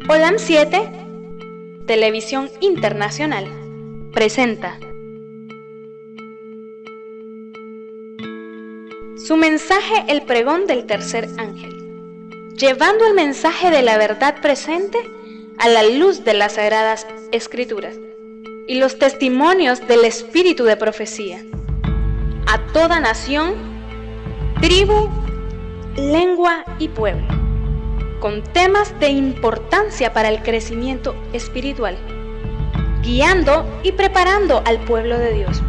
Olam 7, Televisión Internacional, presenta su mensaje, el pregón del tercer ángel, llevando el mensaje de la verdad presente a la luz de las Sagradas Escrituras y los testimonios del espíritu de profecía, a toda nación, tribu, lengua y pueblo, con temas de importancia para el crecimiento espiritual, guiando y preparando al pueblo de Dios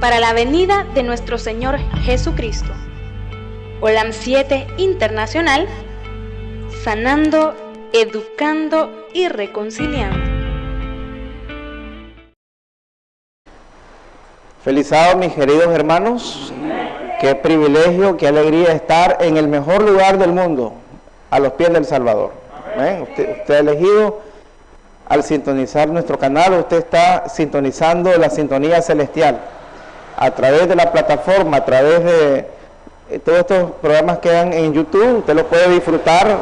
para la venida de nuestro Señor Jesucristo. Olam 7 Internacional, sanando, educando y reconciliando. Feliz sábado, mis queridos hermanos. Qué privilegio, qué alegría estar en el mejor lugar del mundo, a los pies del Salvador. Usted ha elegido al sintonizar nuestro canal, usted está sintonizando la sintonía celestial a través de la plataforma, a través de todos estos programas que dan en YouTube. Usted lo puede disfrutar,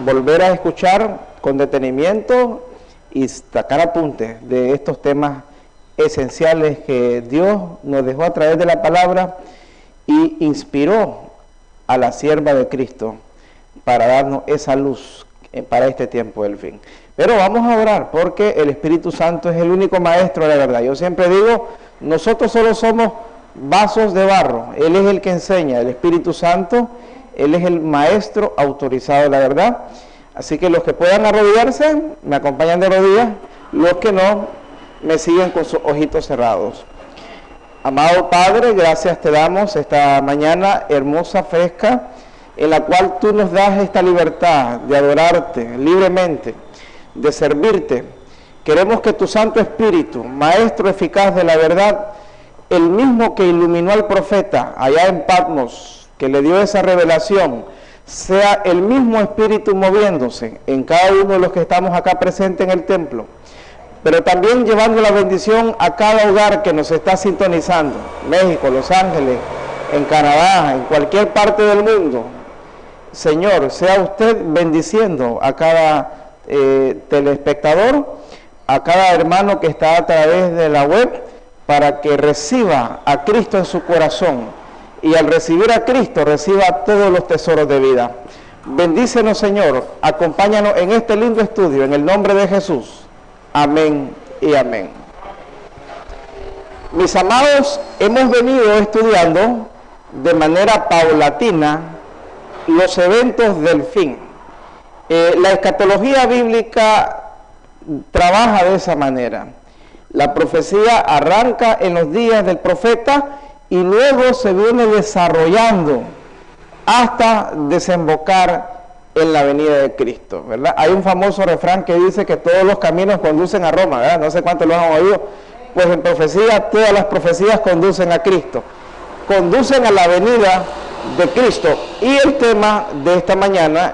volver a escuchar con detenimiento y sacar apuntes de estos temas esenciales que Dios nos dejó a través de la palabra y inspiró a la sierva de Cristo para darnos esa luz para este tiempo del fin. Pero vamos a orar, porque el Espíritu Santo es el único maestro de la verdad. Yo siempre digo, nosotros solo somos vasos de barro. Él es el que enseña, el Espíritu Santo, Él es el maestro autorizado de la verdad. Así que los que puedan arrodillarse, me acompañan de rodillas. Los que no, me siguen con sus ojitos cerrados. Amado Padre, gracias te damos esta mañana hermosa, fresca, en la cual tú nos das esta libertad de adorarte libremente, de servirte. Queremos que tu Santo Espíritu, Maestro eficaz de la verdad, el mismo que iluminó al profeta allá en Patmos, que le dio esa revelación, sea el mismo Espíritu moviéndose en cada uno de los que estamos acá presentes en el templo, pero también llevando la bendición a cada hogar que nos está sintonizando, México, Los Ángeles, en Canadá, en cualquier parte del mundo. Señor, sea usted bendiciendo a cada telespectador, a cada hermano que está a través de la web, para que reciba a Cristo en su corazón, y al recibir a Cristo reciba todos los tesoros de vida. Bendícenos, Señor, acompáñanos en este lindo estudio, en el nombre de Jesús. Amén y amén. Mis amados, hemos venido estudiando de manera paulatina los eventos del fin. La escatología bíblica trabaja de esa manera. La profecía arranca en los días del profeta y luego se viene desarrollando hasta desembocar en la venida de Cristo, ¿verdad? Hay un famoso refrán que dice que todos los caminos conducen a Roma, ¿verdad? No sé cuántos lo han oído. Pues en profecía, todas las profecías conducen a Cristo, conducen a la venida de Cristo. Y el tema de esta mañana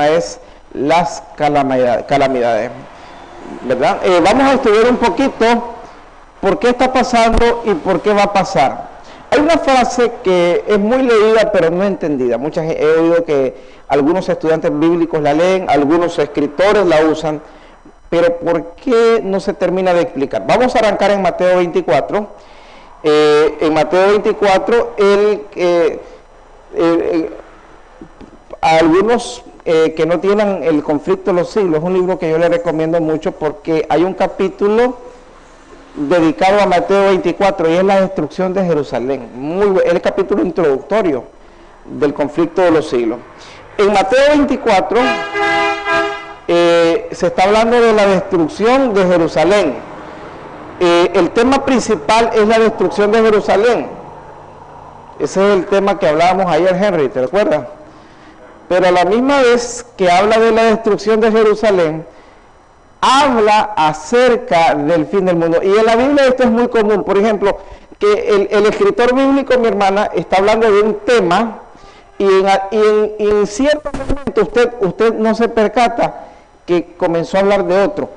es las calamidades, ¿verdad? Vamos a estudiar un poquito por qué está pasando y por qué va a pasar. Hay una frase que es muy leída pero no entendida. He oído que algunos estudiantes bíblicos la leen, algunos escritores la usan, pero ¿por qué no se termina de explicar? Vamos a arrancar en Mateo 24. En Mateo 24, a algunos que no tienen el conflicto de los siglos, es un libro que yo les recomiendo mucho porque hay un capítulo dedicado a Mateo 24 y es la destrucción de Jerusalén. Es el capítulo introductorio del conflicto de los siglos. En Mateo 24 se está hablando de la destrucción de Jerusalén. El tema principal es la destrucción de Jerusalén. Ese es el tema que hablábamos ayer, Henry, ¿te recuerdas? Pero a la misma vez que habla de la destrucción de Jerusalén, habla acerca del fin del mundo. Y en la Biblia esto es muy común. Por ejemplo, que el escritor bíblico, mi hermana, está hablando de un tema y en cierto momento usted no se percata que comenzó a hablar de otro,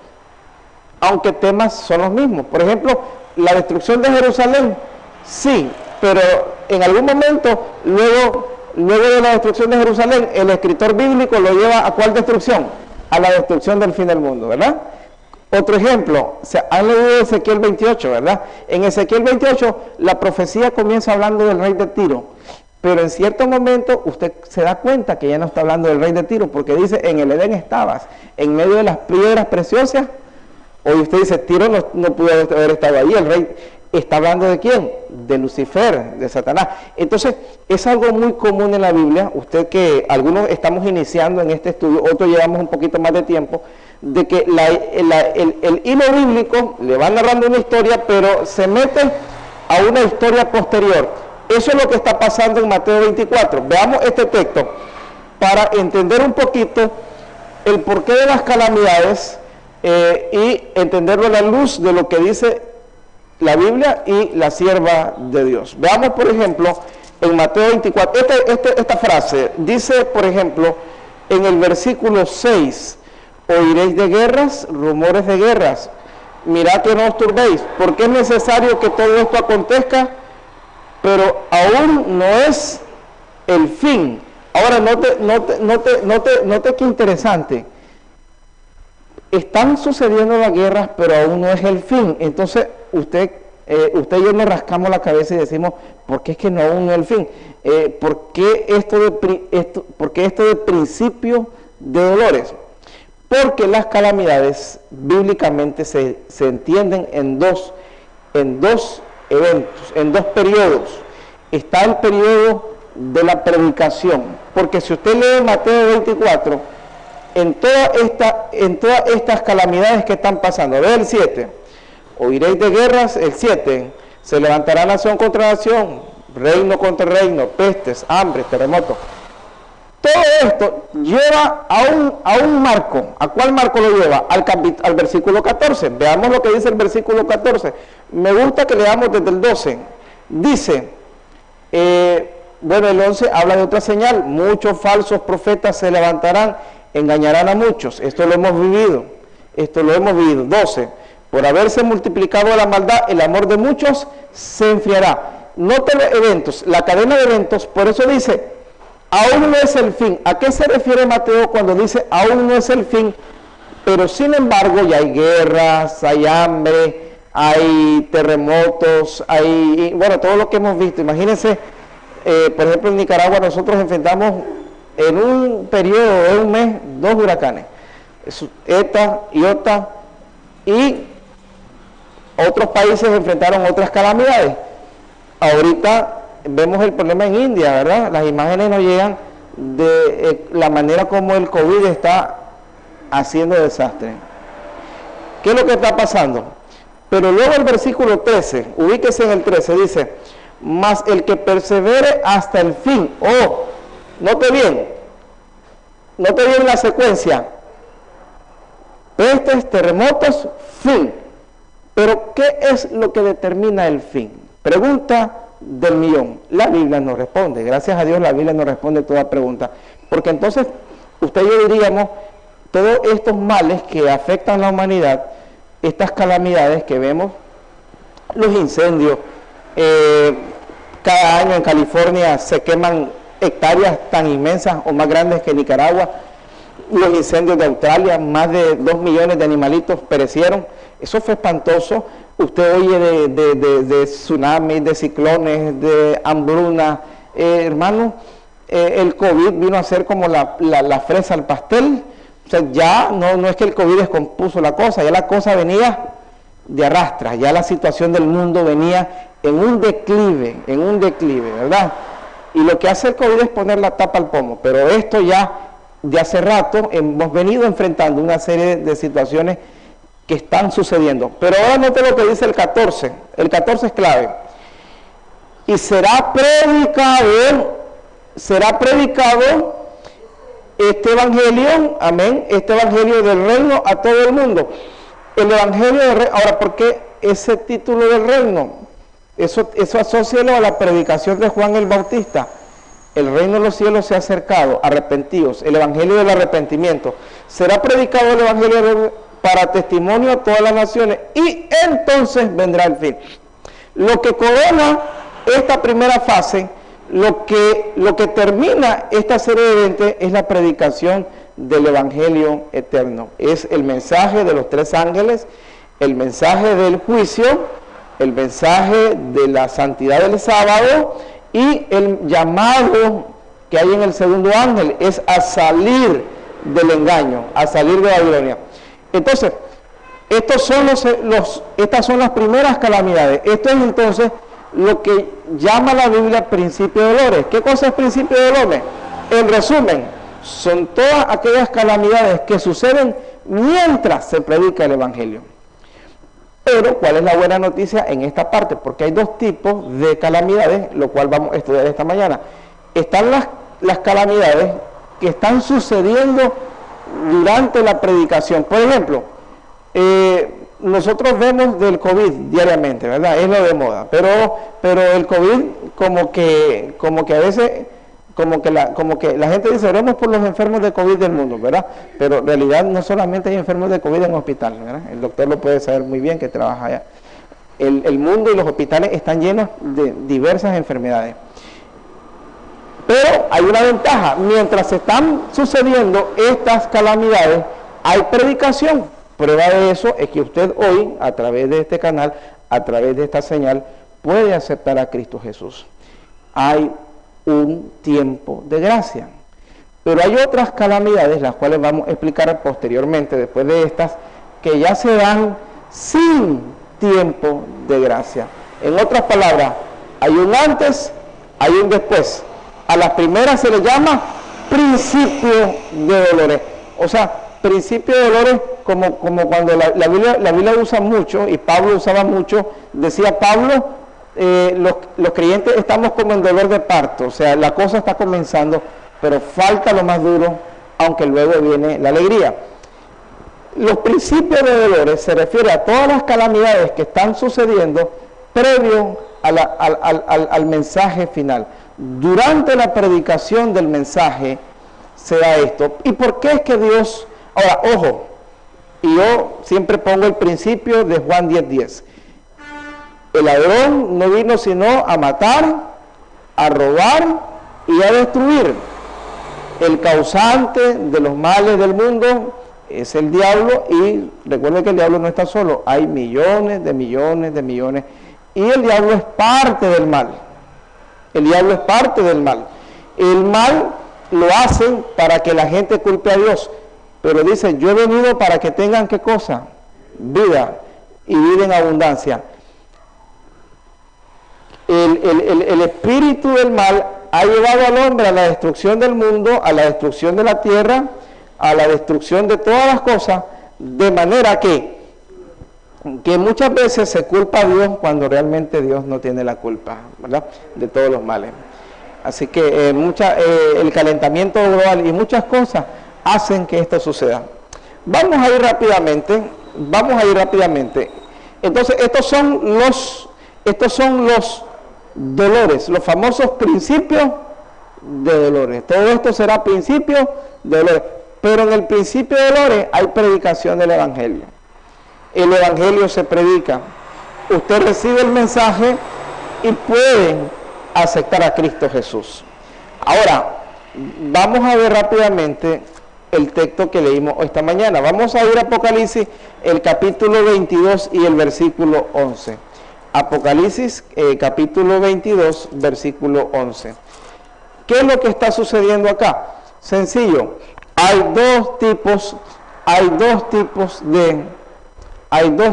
aunque temas son los mismos. Por ejemplo, la destrucción de Jerusalén, sí, pero en algún momento, luego de la destrucción de Jerusalén, el escritor bíblico lo lleva a ¿cuál destrucción? a la destrucción del fin del mundo, ¿verdad? Otro ejemplo, han leído Ezequiel 28, ¿verdad? En Ezequiel 28 la profecía comienza hablando del rey de Tiro, pero en cierto momento usted se da cuenta que ya no está hablando del rey de Tiro, porque dice, en el Edén estabas, en medio de las piedras preciosas. Hoy usted dice, Tiro no pudo haber estado ahí, el rey está hablando ¿de quién? De Lucifer, de Satanás. Entonces, es algo muy común en la Biblia, usted que algunos estamos iniciando en este estudio, otros llevamos un poquito más de tiempo, de que el hilo bíblico le va narrando una historia, pero se mete a una historia posterior. Eso es lo que está pasando en Mateo 24. Veamos este texto para entender un poquito el porqué de las calamidades y entenderlo a la luz de lo que dice la Biblia y la sierva de Dios. Veamos, por ejemplo, en Mateo 24, esta frase dice, por ejemplo, en el versículo 6, oiréis de guerras, rumores de guerras, mirad que no os turbéis, porque es necesario que todo esto acontezca, pero aún no es el fin. Ahora, note qué interesante. Están sucediendo las guerras, pero aún no es el fin. Entonces, usted y yo nos rascamos la cabeza y decimos, ¿por qué es que no aún no es el fin? ¿Por qué esto de principio de dolores? Porque las calamidades bíblicamente se entienden en dos eventos, en dos periodos. Está el periodo de la predicación, porque si usted lee Mateo 24, en todas estas calamidades que están pasando, ve el 7, oiréis de guerras, el 7, se levantará nación contra nación, reino contra reino, pestes, hambre, terremotos. Todo esto lleva a un marco. ¿A cuál marco lo lleva? Al versículo 14. Veamos lo que dice el versículo 14. Me gusta que leamos desde el 12. Dice, bueno, el 11 habla de otra señal. Muchos falsos profetas se levantarán, engañarán a muchos. Esto lo hemos vivido. 12. Por haberse multiplicado la maldad, el amor de muchos se enfriará. Nota los eventos, la cadena de eventos, por eso dice, aún no es el fin. ¿A qué se refiere Mateo cuando dice aún no es el fin? Pero sin embargo ya hay guerras, hay hambre, hay terremotos, hay, bueno, todo lo que hemos visto. Imagínense, por ejemplo, en Nicaragua nosotros enfrentamos en un periodo de un mes 2 huracanes, ETA, IOTA, y otros países enfrentaron otras calamidades. Ahorita vemos el problema en India, ¿verdad? Las imágenes nos llegan de la manera como el COVID está haciendo desastre. ¿Qué es lo que está pasando? Pero luego el versículo 13, ubíquese en el 13, dice, mas el que persevere hasta el fin. Oh, note bien la secuencia. Pestes, terremotos, fin. Pero ¿qué es lo que determina el fin? Pregunta del millón. La Biblia nos responde. Gracias a Dios la Biblia nos responde toda pregunta. Porque entonces, usted y yo diríamos, todos estos males que afectan a la humanidad, estas calamidades que vemos, los incendios, cada año en California se queman hectáreas tan inmensas o más grandes que Nicaragua, los incendios de Australia, más de 2 millones de animalitos perecieron. Eso fue espantoso. Usted oye de tsunamis, de ciclones, de hambruna. Hermano, el COVID vino a ser como la fresa al pastel. O sea, ya no es que el COVID descompuso la cosa, ya la cosa venía de arrastra, ya la situación del mundo venía en un declive, ¿verdad? Y lo que hace el COVID es poner la tapa al pomo, pero esto ya de hace rato hemos venido enfrentando una serie de situaciones que están sucediendo. Pero ahora note lo que dice el 14 es clave. Y será predicado este evangelio, amén, este evangelio del reino a todo el mundo. El evangelio del reino. Ahora, ¿por qué ese título del reino? Eso asócialo a la predicación de Juan el Bautista. El reino de los cielos se ha acercado, arrepentidos, el evangelio del arrepentimiento. Será predicado el evangelio para testimonio a todas las naciones y entonces vendrá el fin. Lo que corona esta primera fase, lo que termina esta serie de eventos es la predicación del Evangelio eterno. Es el mensaje de los 3 ángeles, el mensaje del juicio, el mensaje de la santidad del sábado y el llamado que hay en el segundo ángel es a salir del engaño, a salir de Babilonia. Entonces, estas son las primeras calamidades. Esto es entonces lo que llama la Biblia principio de dolores. ¿Qué cosa es principio de dolores? En resumen, son todas aquellas calamidades que suceden mientras se predica el Evangelio. Pero, ¿cuál es la buena noticia en esta parte? Porque hay 2 tipos de calamidades, lo cual vamos a estudiar esta mañana. Están las calamidades que están sucediendo durante la predicación. Por ejemplo, nosotros vemos del COVID diariamente, ¿verdad? Es lo de moda, pero el COVID como que a veces como que la gente dice, oremos por los enfermos de COVID del mundo, ¿verdad? Pero en realidad no solamente hay enfermos de COVID en hospital, ¿verdad? El doctor lo puede saber muy bien que trabaja allá. El mundo y los hospitales están llenos de diversas enfermedades. Pero hay una ventaja, mientras se están sucediendo estas calamidades, hay predicación. Prueba de eso es que usted hoy, a través de este canal, a través de esta señal, puede aceptar a Cristo Jesús. Hay un tiempo de gracia. Pero hay otras calamidades, las cuales vamos a explicar posteriormente, después de estas, que ya se dan sin tiempo de gracia. En otras palabras, hay un antes, hay un después. A las primeras se le llama principio de dolores. O sea, principio de dolores como cuando la Biblia usa mucho, y Pablo usaba mucho, decía Pablo, los creyentes estamos como en dolor de parto, o sea, la cosa está comenzando, pero falta lo más duro, aunque luego viene la alegría. Los principios de dolores se refiere a todas las calamidades que están sucediendo previo al mensaje final. Durante la predicación del mensaje se da esto. ¿Y por qué es que Dios... Ahora, ojo, y yo siempre pongo el principio de Juan 10:10. El ladrón no vino sino a matar, a robar y a destruir. El causante de los males del mundo es el diablo, y recuerden que el diablo no está solo, hay millones de millones de millones, y el diablo es parte del mal. El diablo es parte del mal. El mal lo hacen para que la gente culpe a Dios, pero dice, yo he venido para que tengan, ¿qué cosa? Vida, y vida en abundancia. El espíritu del mal ha llevado al hombre a la destrucción del mundo, a la destrucción de la tierra, a la destrucción de todas las cosas, de manera que muchas veces se culpa a Dios cuando realmente Dios no tiene la culpa, ¿verdad?, de todos los males. Así que el calentamiento global y muchas cosas hacen que esto suceda. Vamos a ir rápidamente. Entonces, estos son los dolores, los famosos principios de dolores. Todo esto será principio de dolores. Pero en el principio de dolores hay predicación del Evangelio. El Evangelio se predica. Usted recibe el mensaje y puede aceptar a Cristo Jesús. Ahora, vamos a ver rápidamente el texto que leímos esta mañana. Vamos a ir a Apocalipsis, el capítulo 22 y el versículo 11. Apocalipsis, capítulo 22, versículo 11. ¿Qué es lo que está sucediendo acá? Sencillo. Hay dos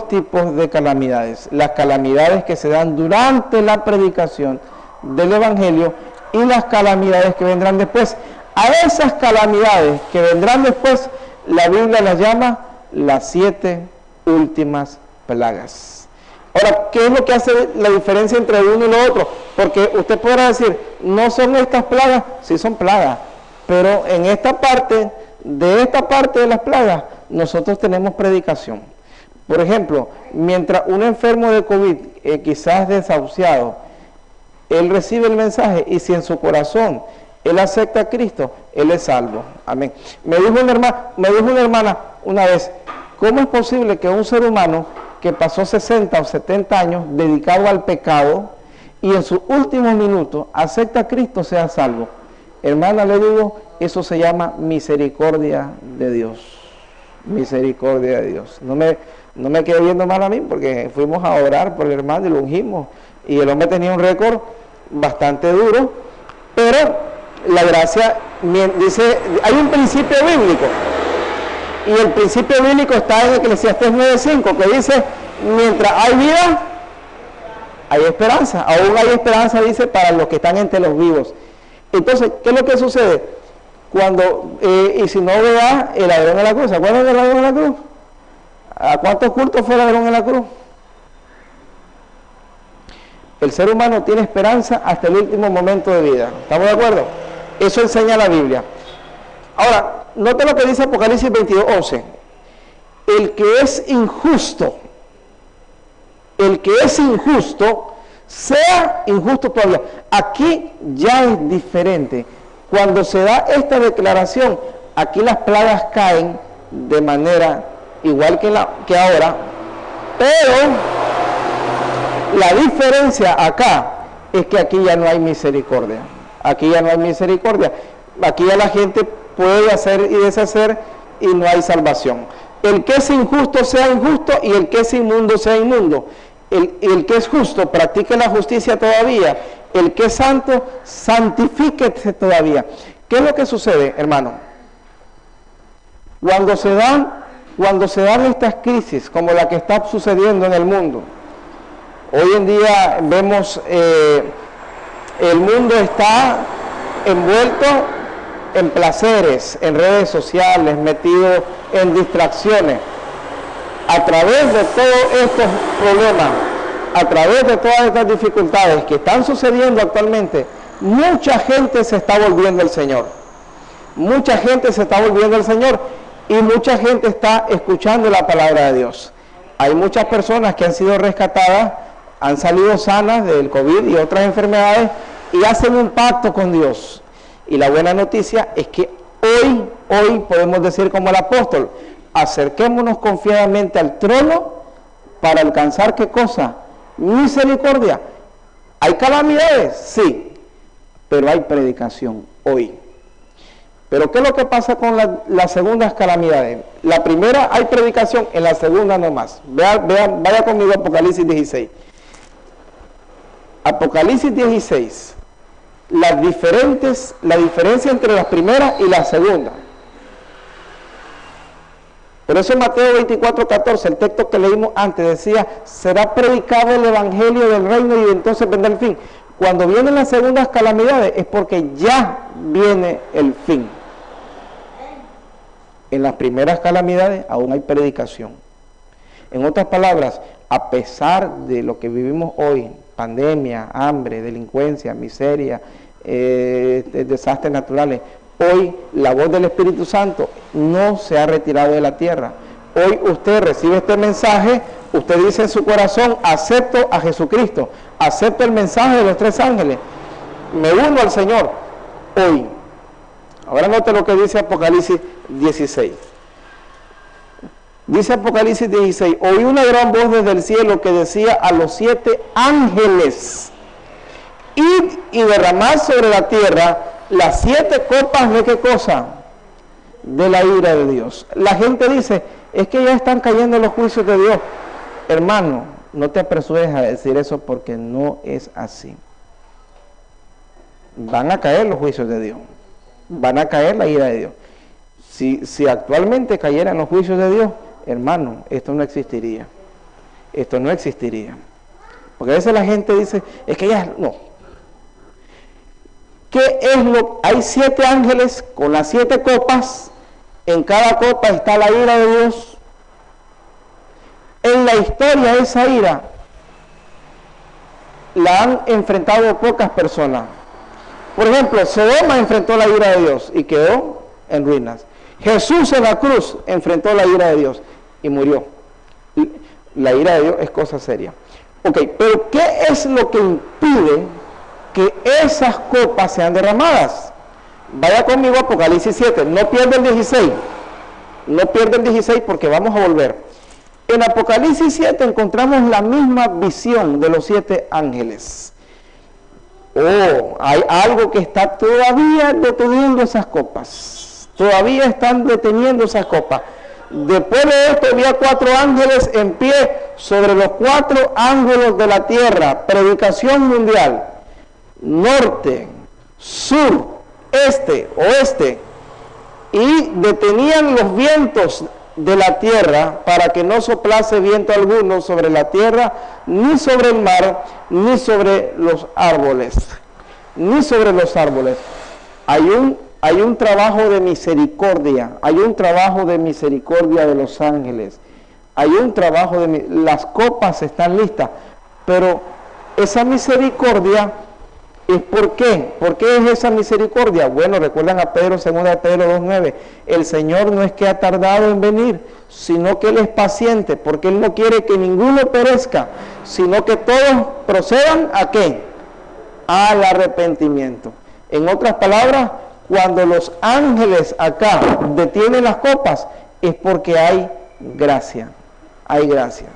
tipos de calamidades. Las calamidades que se dan durante la predicación del Evangelio y las calamidades que vendrán después. A esas calamidades que vendrán después, la Biblia las llama las 7 últimas plagas. Ahora, ¿qué es lo que hace la diferencia entre uno y lo otro? Porque usted podrá decir, no son estas plagas, sí son plagas, pero en esta parte de las plagas, nosotros tenemos predicación. Por ejemplo, mientras un enfermo de COVID, quizás desahuciado, él recibe el mensaje, y si en su corazón él acepta a Cristo, él es salvo. Amén. Me dijo una hermana una vez, ¿cómo es posible que un ser humano que pasó 60 o 70 años dedicado al pecado y en sus últimos minutos acepta a Cristo, sea salvo? Hermana, le digo, eso se llama misericordia de Dios. Misericordia de Dios. No me quedé viendo mal a mí, porque fuimos a orar por el hermano y lo ungimos. Y el hombre tenía un récord bastante duro, pero la gracia, dice, hay un principio bíblico. Y el principio bíblico está en Eclesiastés 9:5, que dice, mientras hay vida, hay esperanza. Aún hay esperanza, dice, para los que están entre los vivos. Entonces, ¿qué es lo que sucede? Cuando, y si no vea el ladrón en la cruz, ¿se acuerdan del ladrón en la cruz? ¿A cuántos cultos fue el ladrón en la cruz? El ser humano tiene esperanza hasta el último momento de vida. ¿Estamos de acuerdo? Eso enseña la Biblia. Ahora, note lo que dice Apocalipsis 22:11. El que es injusto, sea injusto todavía. Aquí ya es diferente. Cuando se da esta declaración, aquí las plagas caen de manera igual que ahora, pero la diferencia acá es que aquí ya no hay misericordia. Aquí ya no hay misericordia. Aquí ya la gente puede hacer y deshacer y no hay salvación. El que es injusto sea injusto y el que es inmundo sea inmundo. El que es justo practique la justicia todavía. El que es santo santifíquese todavía. ¿Qué es lo que sucede, hermano? Cuando se dan estas crisis como la que está sucediendo en el mundo, hoy en día vemos el mundo está envuelto en placeres, en redes sociales, metido en distracciones. A través de todos estos problemas, a través de todas estas dificultades que están sucediendo actualmente, mucha gente se está volviendo al Señor. Mucha gente se está volviendo al Señor y mucha gente está escuchando la palabra de Dios. Hay muchas personas que han sido rescatadas, han salido sanas del COVID y otras enfermedades y hacen un pacto con Dios. Y la buena noticia es que hoy podemos decir como el apóstol, acerquémonos confiadamente al trono para alcanzar ¿qué cosa? Misericordia. ¿Hay calamidades? Sí, pero hay predicación hoy. Pero ¿qué es lo que pasa con las segundas calamidades? La primera hay predicación, en la segunda no más. Vaya conmigo a Apocalipsis 16. Apocalipsis 16. La diferencia entre las primeras y la segunda. Por eso en Mateo 24:14, el texto que leímos antes decía, será predicado el evangelio del reino y entonces vendrá el fin. Cuando vienen las segundas calamidades es porque ya viene el fin. En las primeras calamidades aún hay predicación. En otras palabras, a pesar de lo que vivimos hoy, pandemia, hambre, delincuencia, miseria, desastres naturales, hoy la voz del Espíritu Santo no se ha retirado de la tierra. Hoy usted recibe este mensaje, usted dice en su corazón, acepto a Jesucristo, acepto el mensaje de los 3 ángeles, me uno al Señor, hoy. Ahora note lo que dice Apocalipsis 16. Dice Apocalipsis 16, oí una gran voz desde el cielo que decía a los 7 ángeles, id y derramad sobre la tierra las 7 copas de ¿qué cosa? De la ira de Dios. La gente dice, es que ya están cayendo los juicios de Dios. Hermano, no te apresures a decir eso porque no es así. Van a caer los juicios de Dios. Van a caer la ira de Dios. Si actualmente cayeran los juicios de Dios, hermano, esto no existiría. Esto no existiría. Porque a veces la gente dice, es que ya no. ¿Qué es lo? Hay 7 ángeles con las 7 copas. En cada copa está la ira de Dios. En la historia esa ira la han enfrentado pocas personas. Por ejemplo, Sodoma enfrentó la ira de Dios y quedó en ruinas. Jesús en la cruz enfrentó la ira de Dios y murió. La ira de Dios es cosa seria. Ok, pero ¿qué es lo que impide que esas copas sean derramadas? Vaya conmigo a Apocalipsis 7, no pierda el 16. No pierda el 16 porque vamos a volver. En Apocalipsis 7 encontramos la misma visión de los 7 ángeles. Oh, hay algo que está todavía deteniendo esas copas. Todavía están deteniendo esas copas. Después de esto había 4 ángeles en pie sobre los 4 ángulos de la tierra. Predicación mundial. Norte, sur, este, oeste. Y detenían los vientos de la tierra para que no soplase viento alguno sobre la tierra, ni sobre el mar, ni sobre los árboles. Ni sobre los árboles. Hay un trabajo de misericordia, hay un trabajo de misericordia de los ángeles, hay un trabajo de... Las copas están listas, pero esa misericordia es ¿por qué? ¿Por qué es esa misericordia? Bueno, recuerdan a Pedro, 2 de Pedro 2:9, el Señor no es que ha tardado en venir, sino que Él es paciente, porque Él no quiere que ninguno perezca, sino que todos procedan ¿a qué? Al arrepentimiento. En otras palabras, cuando los ángeles acá detienen las copas, es porque hay gracia, hay gracia.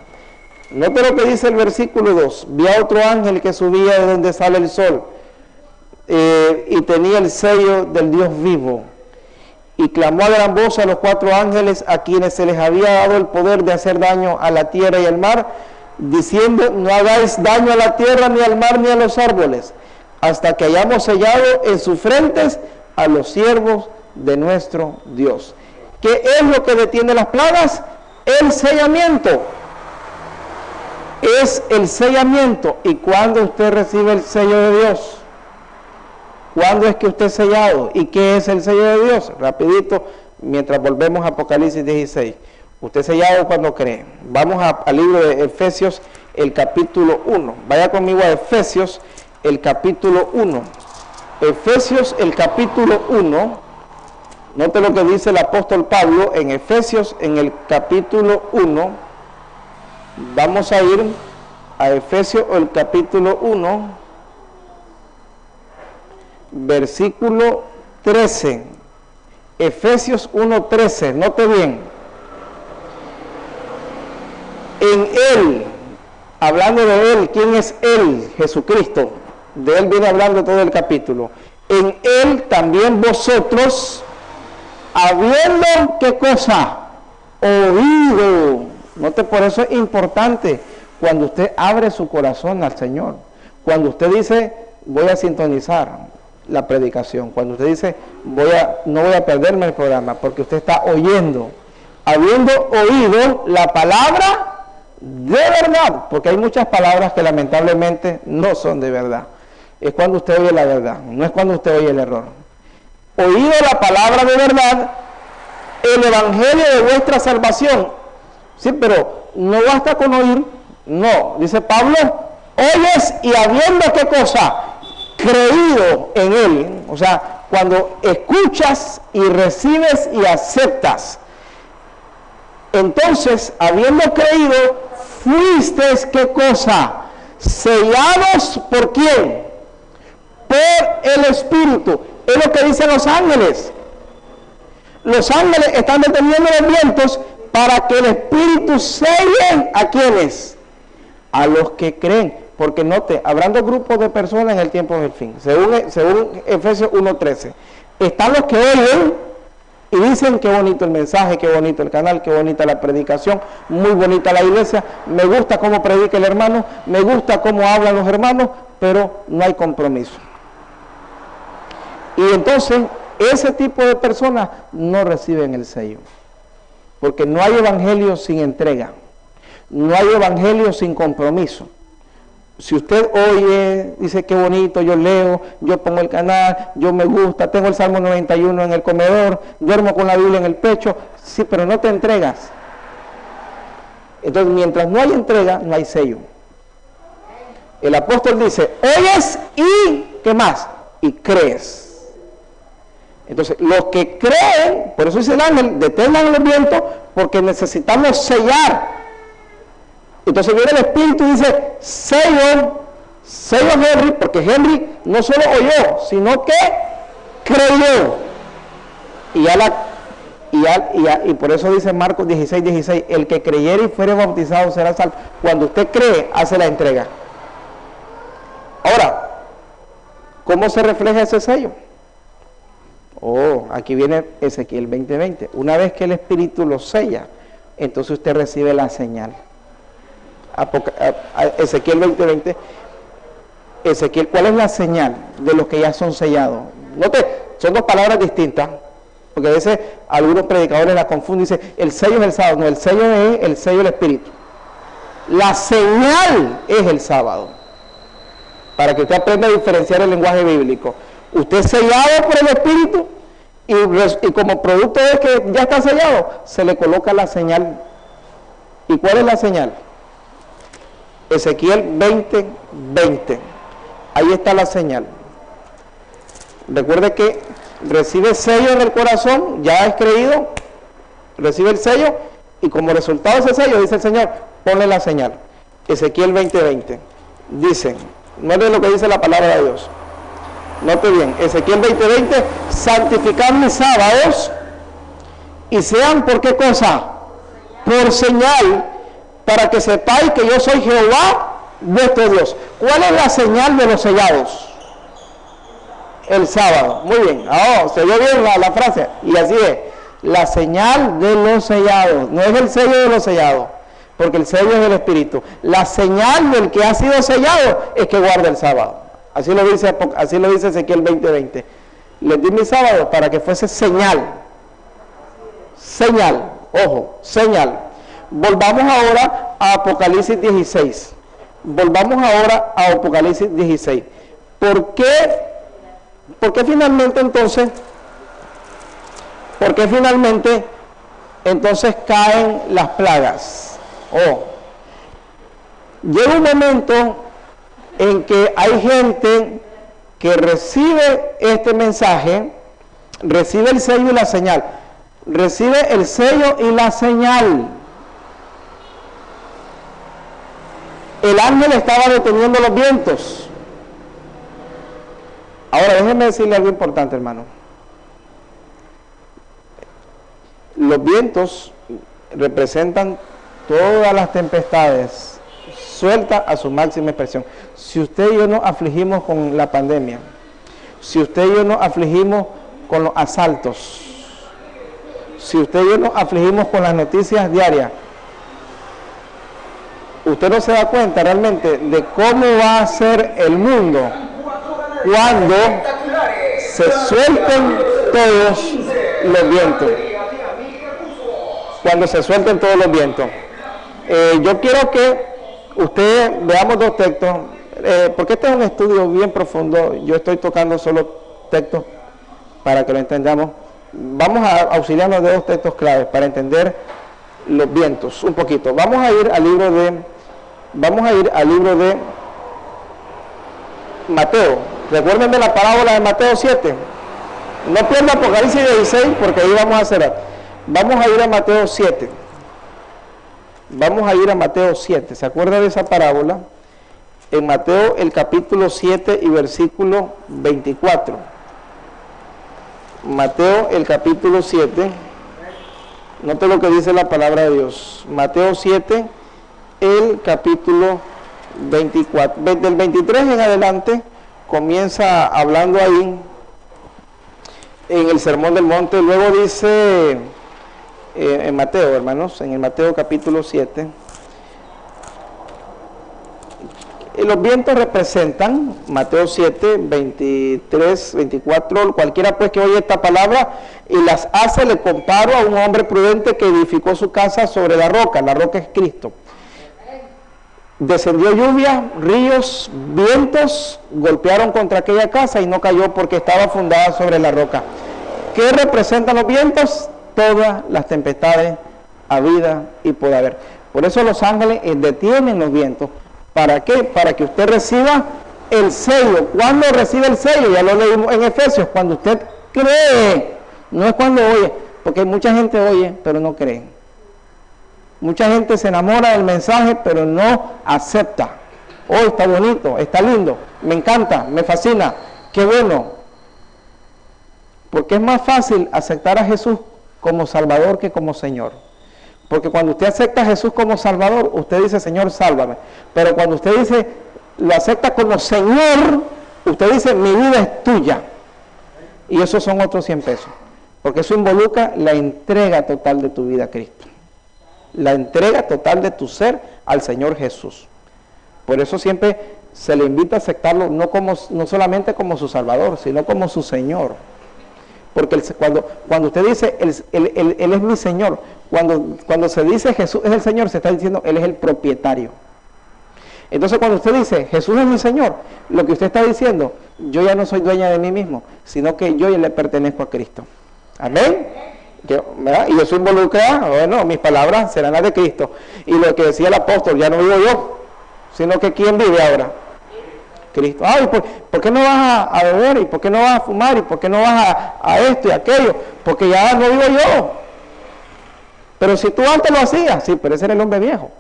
Note lo que dice el versículo 2, vi a otro ángel que subía de donde sale el sol, y tenía el sello del Dios vivo, y clamó a gran voz a los 4 ángeles a quienes se les había dado el poder de hacer daño a la tierra y al mar, diciendo, no hagáis daño a la tierra, ni al mar, ni a los árboles, hasta que hayamos sellado en sus frentes a los siervos de nuestro Dios. ¿Qué es lo que detiene las plagas? El sellamiento. Es el sellamiento. ¿Y cuándo usted recibe el sello de Dios? ¿Cuándo es que usted es sellado? ¿Y qué es el sello de Dios? Rapidito, mientras volvemos a Apocalipsis 16. Usted es sellado cuando cree. Vamos al libro de Efesios, el capítulo 1. Vaya conmigo a Efesios, el capítulo 1. Efesios, el capítulo 1. Note lo que dice el apóstol Pablo en Efesios, en el capítulo 1. Vamos a ir a Efesios, el capítulo 1, versículo 13. Efesios 1:13. Note bien. En Él, hablando de Él, ¿quién es Él? Jesucristo. De Él viene hablando todo el capítulo. En Él también vosotros, habiendo, ¿qué cosa? Oído. Note, por eso es importante cuando usted abre su corazón al Señor. Cuando usted dice, voy a sintonizar la predicación. Cuando usted dice, no voy a perderme el programa, porque usted está oyendo. Habiendo oído la palabra de verdad, porque hay muchas palabras que lamentablemente no son de verdad. Es cuando usted oye la verdad, no es cuando usted oye el error. Oído la palabra de verdad, el evangelio de vuestra salvación. Sí, pero no basta con oír, no, dice Pablo, oyes y habiendo ¿qué cosa? Creído en Él. O sea, cuando escuchas y recibes y aceptas, entonces, habiendo creído, fuisteis ¿qué cosa? Sellados ¿por quién? Por el Espíritu. Es lo que dicen los ángeles. Los ángeles están deteniendo los vientos para que el Espíritu selle ¿a quiénes? A los que creen. Porque note, habrán 2 grupos de personas en el tiempo del fin. Según Efesios 1:13. Están los que oyen y dicen qué bonito el mensaje, qué bonito el canal, qué bonita la predicación, muy bonita la iglesia, me gusta cómo predica el hermano, me gusta cómo hablan los hermanos, pero no hay compromiso. Y entonces, ese tipo de personas no reciben el sello. Porque no hay evangelio sin entrega. No hay evangelio sin compromiso. Si usted oye, dice qué bonito, yo leo, yo pongo el canal, yo me gusta, tengo el Salmo 91 en el comedor, duermo con la Biblia en el pecho, sí, pero no te entregas. Entonces, mientras no hay entrega, no hay sello. El apóstol dice, oyes y, ¿qué más? Y crees. Entonces, los que creen, por eso dice el ángel, detengan los vientos, porque necesitamos sellar. Entonces viene el Espíritu y dice, sello Henry, porque Henry no solo oyó, sino que creyó. Y por eso dice Marcos 16:16, el que creyere y fuere bautizado será salvo. Cuando usted cree, hace la entrega. Ahora, ¿Cómo se refleja ese sello? Oh, aquí viene Ezequiel 20:20. Una vez que el Espíritu lo sella, entonces usted recibe la señal. Ezequiel 20:20. Ezequiel, ¿cuál es la señal de los que ya son sellados? Note, son dos palabras distintas, porque a veces algunos predicadores la confunden y dicen, el sello es el sábado. No, el sello es el sello del Espíritu. La señal es el sábado. Para que usted aprenda a diferenciar el lenguaje bíblico. Usted es sellado por el Espíritu y como producto de que ya está sellado, se le coloca la señal. ¿Y cuál es la señal? Ezequiel 20:20. Ahí está la señal. Recuerde que recibe sello en el corazón, ya es creído, recibe el sello y como resultado de ese sello, dice el Señor, ponle la señal. Ezequiel 20:20. Dice, no es lo que dice la palabra de Dios. Note bien, Ezequiel 20:20, santificad mis sábados y sean por qué cosa, por señal, para que sepáis que yo soy Jehová vuestro Dios. ¿Cuál es la señal de los sellados? El sábado. Muy bien, se oyó bien la frase, y así es, la señal de los sellados, no es el sello de los sellados, porque el sello es del Espíritu. La señal del que ha sido sellado es que guarda el sábado. Así lo dice Ezequiel 20:20. Les di mi sábado para que fuese señal. Señal, ojo, señal. Volvamos ahora a Apocalipsis 16. Volvamos ahora a Apocalipsis 16. ¿Por qué finalmente entonces caen las plagas? Llega un momento en que hay gente que recibe este mensaje, recibe el sello y la señal, recibe el sello y la señal. El ángel estaba deteniendo los vientos. Ahora déjenme decirle algo importante, hermano. Los vientos representan todas las tempestades sueltas a su máxima expresión. Si usted y yo nos afligimos con la pandemia, si usted y yo nos afligimos con los asaltos, si usted y yo nos afligimos con las noticias diarias, usted no se da cuenta realmente de cómo va a ser el mundo cuando se suelten todos los vientos. Cuando se suelten todos los vientos. Yo quiero que ustedes veamos dos textos, porque este es un estudio bien profundo. Yo estoy tocando solo textos para que lo entendamos. Vamos a auxiliarnos de dos textos claves para entender los vientos un poquito. Vamos a ir al libro de Mateo. Recuerden de la parábola de Mateo 7. No pierda Apocalipsis 16 porque ahí vamos a cerrar. Vamos a ir a Mateo 7. Vamos a ir a Mateo 7. ¿Se acuerda de esa parábola? En Mateo el capítulo 7 y versículo 24. Mateo el capítulo 7. Note lo que dice la palabra de Dios. Mateo 7, el capítulo 24. Del 23 en adelante comienza hablando ahí en el Sermón del Monte. Luego dice en Mateo, hermanos, en el Mateo capítulo 7, los vientos representan, Mateo 7, 23, 24, cualquiera pues que oye esta palabra y las hace, le comparo a un hombre prudente que edificó su casa sobre la roca es Cristo. Descendió lluvia, ríos, vientos, golpearon contra aquella casa y no cayó porque estaba fundada sobre la roca. ¿Qué representan los vientos? Todas las tempestades habidas y por haber. Por eso los ángeles detienen los vientos. ¿Para qué? Para que usted reciba el sello. ¿Cuándo recibe el sello? Ya lo leímos en Efesios. Cuando usted cree, no es cuando oye, porque mucha gente oye, pero no cree. Mucha gente se enamora del mensaje, pero no acepta. Oh, está bonito, está lindo, me encanta, me fascina, qué bueno. Porque es más fácil aceptar a Jesús como Salvador que como Señor. Porque cuando usted acepta a Jesús como Salvador, usted dice, Señor, sálvame. Pero cuando usted dice, lo acepta como Señor, usted dice, mi vida es tuya. Y esos son otros 100 pesos. Porque eso involucra la entrega total de tu vida a Cristo. La entrega total de tu ser al Señor Jesús. Por eso siempre se le invita a aceptarlo no solamente como su Salvador, sino como su Señor. Porque cuando usted dice, él es mi Señor, cuando se dice Jesús es el Señor, se está diciendo, Él es el propietario. Entonces cuando usted dice, Jesús es mi Señor, lo que usted está diciendo, yo ya no soy dueña de mí mismo, sino que yo ya le pertenezco a Cristo. Amén. Y eso involucra, bueno, mis palabras serán las de Cristo. Y lo que decía el apóstol, ya no vivo yo, sino que ¿quién vive ahora? Cristo. Ay, ¿por qué no vas a beber? ¿Y por qué no vas a fumar? ¿Y por qué no vas a esto y aquello? Porque ya no vivo yo. Pero si tú antes lo hacías, sí, pero ese era el hombre viejo.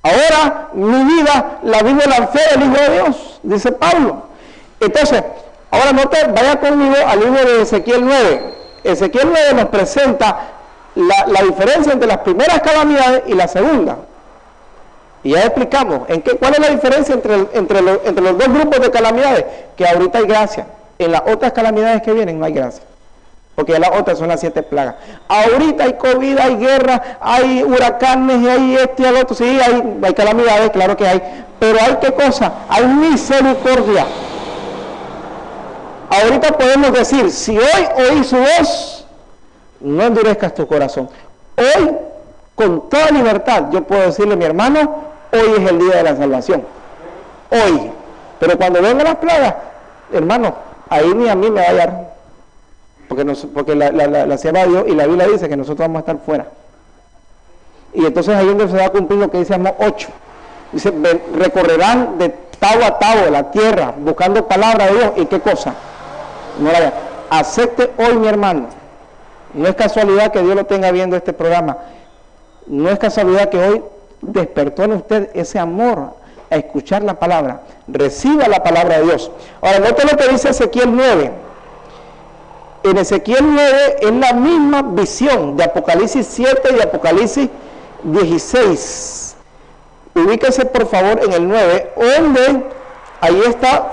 Ahora mi vida la vivo en la fe del Hijo de Dios, dice Pablo. Entonces, ahora vaya conmigo al libro de Ezequiel 9. Ezequiel 9 nos presenta la diferencia entre las primeras calamidades y la segunda. Y ya explicamos cuál es la diferencia entre los dos grupos de calamidades, que ahorita hay gracia. En las otras calamidades que vienen no hay gracia. Porque las otras son las 7 plagas. Ahorita hay COVID, hay guerra, hay huracanes, y hay esto y el otro. Sí, hay calamidades, claro que hay. Pero hay qué cosa, hay misericordia. Ahorita podemos decir, si hoy oí su voz, no endurezcas tu corazón. Hoy, con toda libertad, yo puedo decirle a mi hermano, hoy es el día de la salvación. Hoy. Pero cuando vengan las plagas, hermano, ahí ni a mí me va a hallar. Porque la sierva de Dios y la Biblia dice que nosotros vamos a estar fuera. Y entonces ahí es donde se va a cumplir lo que dice Amós 8. Dice, recorrerán de tabo a tabo la tierra, buscando palabra de Dios. ¿Y qué cosa? No la vean. Acepte hoy, mi hermano. No es casualidad que Dios lo tenga viendo este programa. No es casualidad que hoy despertó en usted ese amor a escuchar la palabra. Reciba la palabra de Dios. Ahora, note lo que dice Ezequiel 9. En Ezequiel 9 es la misma visión de Apocalipsis 7 y Apocalipsis 16. Ubíquese por favor en el 9, donde ahí está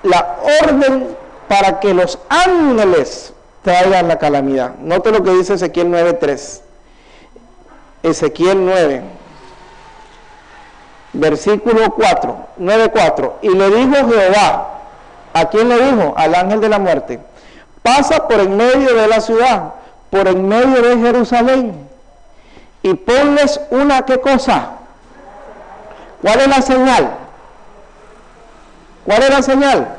la orden para que los ángeles traigan la calamidad. Note lo que dice Ezequiel 9:3. Ezequiel 9, versículo 4, 9:4. Y le dijo Jehová, ¿a quién le dijo? Al ángel de la muerte: pasa por en medio de la ciudad, por en medio de Jerusalén, y ponles una, ¿qué cosa? ¿Cuál es la señal? ¿Cuál es la señal?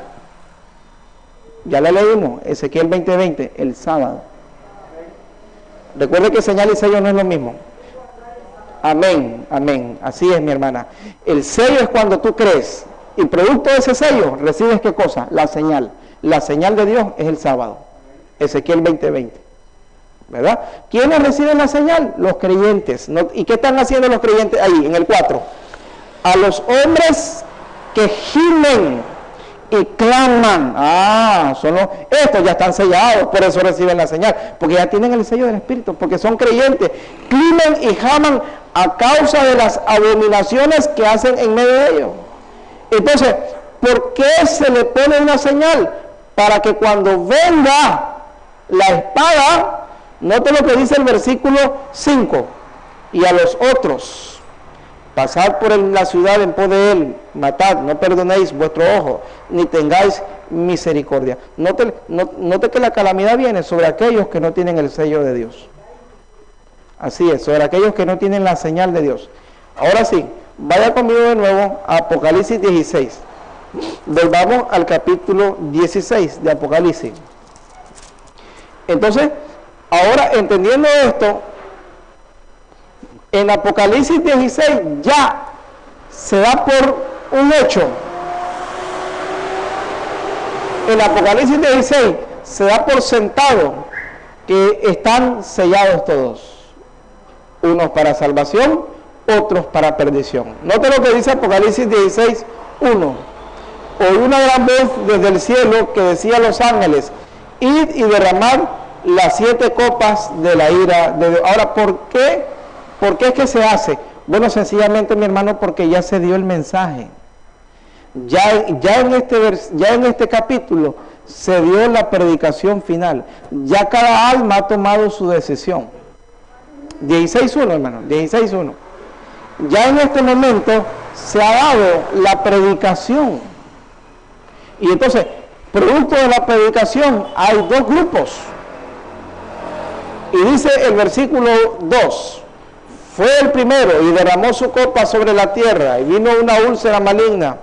Ya la leímos, Ezequiel 20:20, el sábado. Recuerde que señal y sello no es lo mismo. Amén, amén. Así es, mi hermana. El sello es cuando tú crees, y producto de ese sello recibes ¿qué cosa? La señal. La señal de Dios es el sábado. Ezequiel 20:20. ¿Verdad? ¿Quiénes reciben la señal? Los creyentes. ¿Y qué están haciendo los creyentes ahí, en el 4? A los hombres que gimen y claman. Estos ya están sellados, por eso reciben la señal, porque ya tienen el sello del Espíritu, porque son creyentes. Claman y jaman a causa de las abominaciones que hacen en medio de ellos. Entonces, ¿por qué se le pone una señal? Para que cuando venga la espada, note lo que dice el versículo 5, y a los otros, pasad por la ciudad en pos de él, matad, no perdonéis vuestro ojo, ni tengáis misericordia. Note que la calamidad viene sobre aquellos que no tienen el sello de Dios. Así es, sobre aquellos que no tienen la señal de Dios. Ahora sí, vaya conmigo de nuevo a Apocalipsis 16. Volvamos al capítulo 16 de Apocalipsis. Entonces, ahora entendiendo esto, en Apocalipsis 16 ya se da por un hecho. En Apocalipsis 16 se da por sentado que están sellados todos. Unos para salvación, otros para perdición. Note lo que dice Apocalipsis 16, 1. Oí una gran voz desde el cielo que decía a los ángeles: id y derramad las 7 copas de la ira de Dios. Ahora, ¿por qué? ¿Por qué es que se hace? Bueno, sencillamente, mi hermano, porque ya se dio el mensaje. Ya en este capítulo se dio la predicación final. Ya cada alma ha tomado su decisión. 16.1, hermano, 16.1. Ya en este momento se ha dado la predicación. Y entonces, producto de la predicación, hay dos grupos. Y dice el versículo 2, fue el primero y derramó su copa sobre la tierra, y vino una úlcera maligna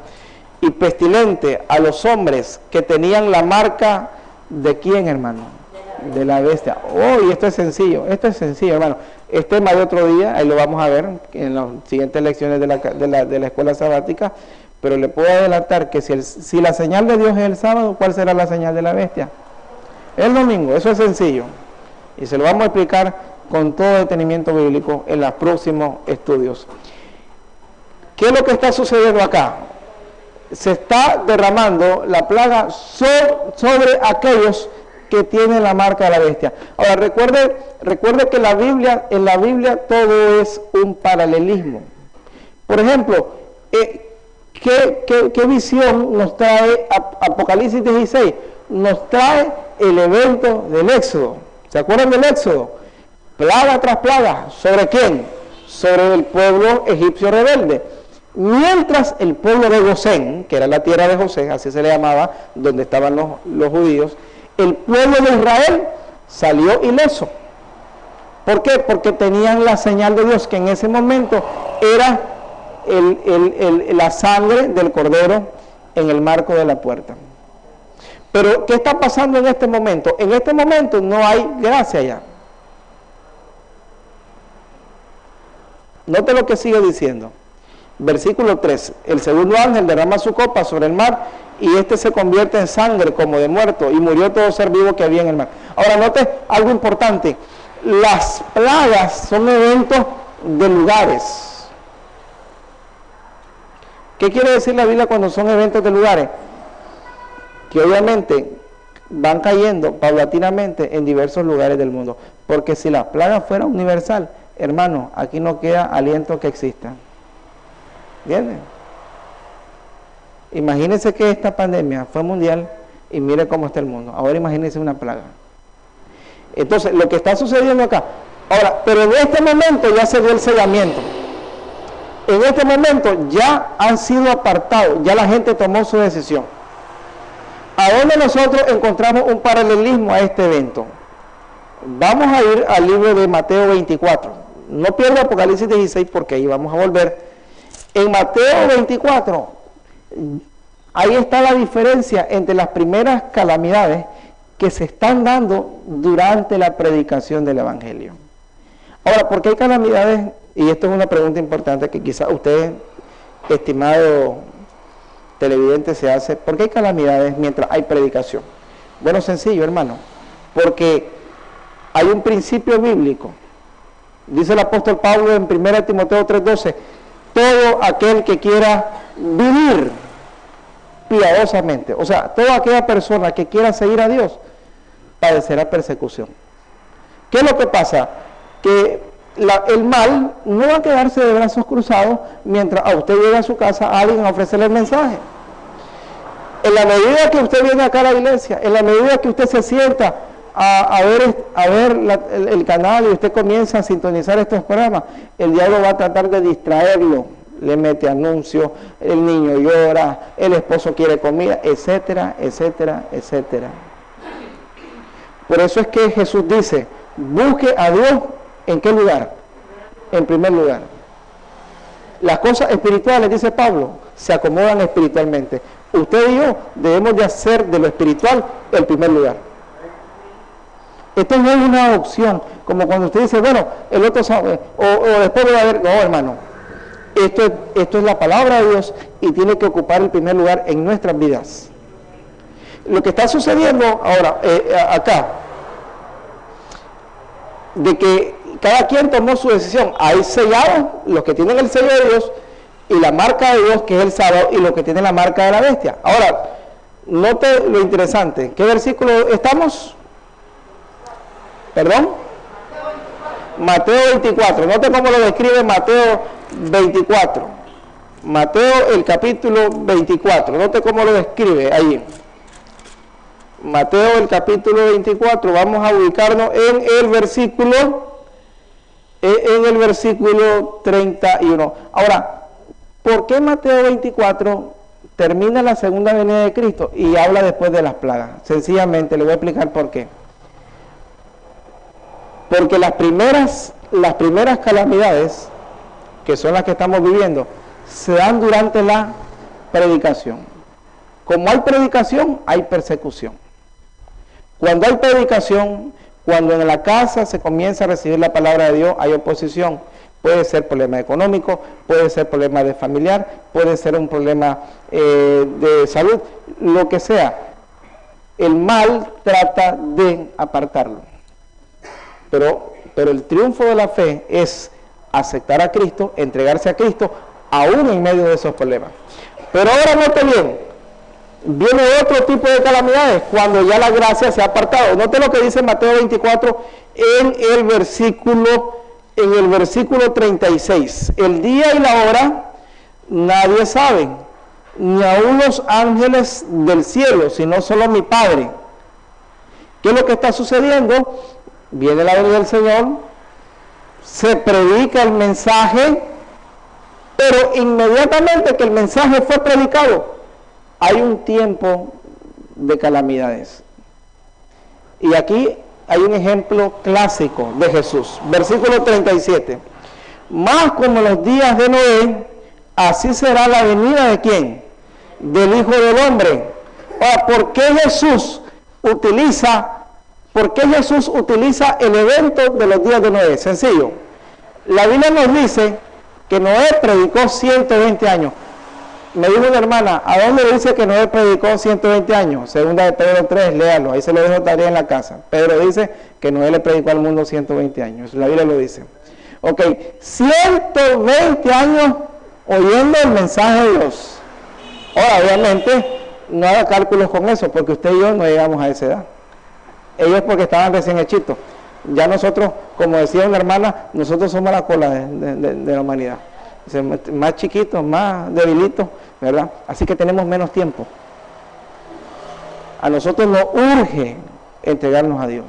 y pestilente a los hombres que tenían la marca de ¿quién, hermano? De la bestia. Oh, y esto es sencillo, hermano. Es tema de otro día, ahí lo vamos a ver en las siguientes lecciones de la escuela sabática, pero le puedo adelantar que si la señal de Dios es el sábado, ¿cuál será la señal de la bestia? El domingo, eso es sencillo. Y se lo vamos a explicar con todo detenimiento bíblico en los próximos estudios. ¿Qué es lo que está sucediendo acá? Se está derramando la plaga sobre aquellos que tienen la marca de la bestia. Ahora, recuerde que en la Biblia todo es un paralelismo. Por ejemplo, ¿qué visión nos trae Apocalipsis 16? Nos trae el evento del Éxodo. ¿Se acuerdan del Éxodo? Plaga tras plaga. ¿Sobre quién? Sobre el pueblo egipcio rebelde. Mientras el pueblo de Gosén, que era la tierra de José, así se le llamaba, donde estaban los judíos, el pueblo de Israel salió ileso. ¿Por qué? Porque tenían la señal de Dios, que en ese momento era la sangre del cordero en el marco de la puerta. Pero, ¿qué está pasando en este momento? En este momento no hay gracia ya. Note lo que sigue diciendo. Versículo 3. El segundo ángel derrama su copa sobre el mar y este se convierte en sangre como de muerto y murió todo ser vivo que había en el mar. Ahora, note algo importante. Las plagas son eventos de lugares. ¿Qué quiere decir la Biblia cuando son eventos de lugares? Que obviamente van cayendo paulatinamente en diversos lugares del mundo. Porque si la plaga fuera universal, hermano, aquí no queda aliento que exista. ¿Entienden? Imagínense que esta pandemia fue mundial y mire cómo está el mundo. Ahora imagínense una plaga. Entonces, lo que está sucediendo acá. Ahora, pero en este momento ya se dio el sellamiento. En este momento ya han sido apartados, ya la gente tomó su decisión. ¿A dónde nosotros encontramos un paralelismo a este evento? Vamos a ir al libro de Mateo 24. No pierda Apocalipsis 16 porque ahí vamos a volver. En Mateo 24, ahí está la diferencia entre las primeras calamidades que se están dando durante la predicación del Evangelio. Ahora, ¿por qué hay calamidades? Y esto es una pregunta importante que quizá usted, estimado televidente, se hace. ¿Por qué hay calamidades mientras hay predicación? Bueno, sencillo, hermano. Porque hay un principio bíblico. Dice el apóstol Pablo en 1 Timoteo 3:12, todo aquel que quiera vivir piadosamente, o sea, toda aquella persona que quiera seguir a Dios, padecerá persecución. ¿Qué es lo que pasa? Que el mal no va a quedarse de brazos cruzados mientras a usted llega a su casa a alguien a ofrecerle el mensaje. En la medida que usted viene acá a la iglesia, en la medida que usted se sienta a ver el canal y usted comienza a sintonizar estos programas, el diablo va a tratar de distraerlo, le mete anuncios, el niño llora, el esposo quiere comida, etcétera, etcétera, etcétera. Por eso es que Jesús dice, busque a Dios, ¿en qué lugar? En primer lugar. Las cosas espirituales, dice Pablo, se acomodan espiritualmente. Usted y yo debemos de hacer de lo espiritual el primer lugar. Esto no es una opción, como cuando usted dice, bueno, el otro sabe, o después va a haber, no, hermano, esto es la palabra de Dios y tiene que ocupar el primer lugar en nuestras vidas. Lo que está sucediendo ahora, acá, de que cada quien tomó su decisión, hay sellados, los que tienen el sello de Dios, y la marca de Dios, que es el sábado, y los que tienen la marca de la bestia. Ahora, note lo interesante, ¿qué versículo estamos? ¿Perdón? Mateo 24. Note cómo lo describe Mateo 24. Mateo el capítulo 24, note cómo lo describe ahí. Mateo el capítulo 24, vamos a ubicarnos en el versículo 31. Ahora, ¿por qué Mateo 24 termina la segunda venida de Cristo y habla después de las plagas? Sencillamente le voy a explicar por qué. Porque las primeras calamidades, que son las que estamos viviendo, se dan durante la predicación. Como hay predicación, hay persecución. Cuando hay predicación, cuando en la casa se comienza a recibir la palabra de Dios, hay oposición. Puede ser problema económico, puede ser problema de familiar, puede ser un problema de salud, lo que sea. El mal trata de apartarlo. Pero el triunfo de la fe es aceptar a Cristo, entregarse a Cristo, aún en medio de esos problemas. Pero ahora note bien, viene otro tipo de calamidades cuando ya la gracia se ha apartado. Note lo que dice Mateo 24 en el versículo 36. El día y la hora nadie sabe, ni aun los ángeles del cielo, sino solo mi Padre. ¿Qué es lo que está sucediendo? Viene la venida del Señor, se predica el mensaje, pero inmediatamente que el mensaje fue predicado, hay un tiempo de calamidades. Y aquí hay un ejemplo clásico de Jesús. Versículo 37. Más como los días de Noé, así será la venida de ¿quién? Del Hijo del Hombre. Ahora, ¿por qué Jesús utiliza el evento de los días de Noé? Sencillo. La Biblia nos dice que Noé predicó 120 años. Me dijo una hermana, ¿a dónde dice que Noé predicó 120 años? Segunda de Pedro 3, léalo, ahí se lo dejo tarea en la casa. Pedro dice que Noé le predicó al mundo 120 años, la Biblia lo dice. Ok, 120 años oyendo el mensaje de Dios. Ahora, obviamente, no haga cálculos con eso, porque usted y yo no llegamos a esa edad. Ellos porque estaban recién hechitos. Ya nosotros, como decía una hermana, nosotros somos la cola de la humanidad. Más chiquitos, más debilitos, ¿verdad? Así que tenemos menos tiempo. A nosotros nos urge entregarnos a Dios.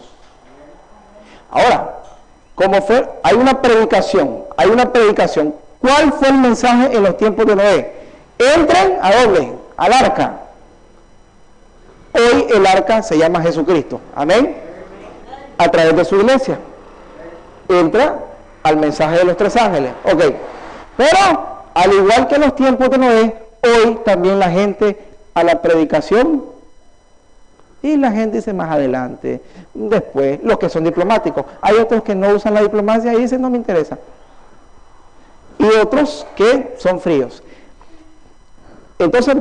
Ahora, hay una predicación. ¿Cuál fue el mensaje en los tiempos de Noé? Entren, ¿a dónde? Al arca. Hoy el arca se llama Jesucristo. Amén. A través de su iglesia. Entra al mensaje de los 3 ángeles. Ok. Pero, al igual que en los tiempos de Noé, hoy también la gente a la predicación, y la gente dice más adelante, después, los que son diplomáticos. Hay otros que no usan la diplomacia y dicen no me interesa. Y otros que son fríos. Entonces